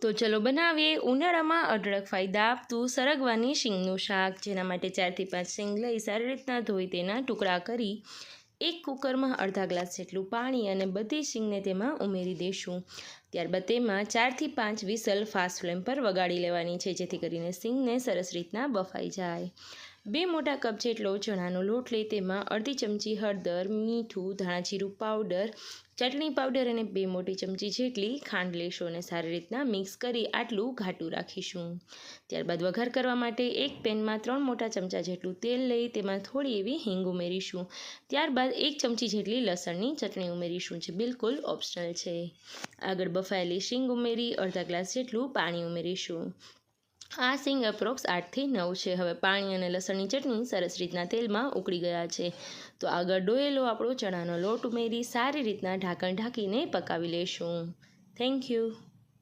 તો ચલો બનાવીએ ઉનાળામાં અઢળક ફાયદા આપતું સરગવાની શીંગનું શાક। જેના માટે 4 થી 5 શીંગ લઈ સારી રીતના ધોઈ તેના ટુકડા કરી એક કુકરમાં અડધા ગ્લાસ જેટલું પાણી અને બધી શીંગને તેમાં ઉમેરી દઈશું। ત્યારબાદ તેમાં 4 થી 5 વિસલ ફાસ્ટ ફ્લેમ પર વગાડી લેવાની છે, જેથી કરીને શીંગને સરસ રીતના બફાઈ જાય। 2 મોટા કપ જેટલો ચણાનો લોટ લઈ તેમાં અડધી ચમચી હળદર, મીઠું, ધાણાજીરું પાવડર, ચટણી પાવડર અને 2 મોટી ચમચી જેટલી ખાંડ લઈશું અને સારી રીતના મિક્સ કરી આટલું ઘાટું રાખીશું। ત્યારબાદ વઘાર કરવા માટે એક પેનમાં 3 મોટા ચમચા જેટલું તેલ લઈ તેમાં થોડી એવી હિંગ ઉમેરીશું। ત્યારબાદ 1 ચમચી જેટલી લસણની ચટણી ઉમેરીશું, જે બિલકુલ ઓપ્શનલ છે। આગળ બફાયેલી શીંગ ઉમેરી અડધા ગ્લાસ જેટલું પાણી ઉમેરીશું। આ શીંગ એપ્રોક્સ 8 થી 9 છે। હવે પાણી અને લસણની ચટણી સરસ રીતના તેલમાં ઉકળી ગયા છે, તો આગળ ડોયેલો આપણો ચણાનો લોટ ઉમેરી સારી રીતના ઢાંકણ ઢાંકીને પકાવી લેશું। Thank you.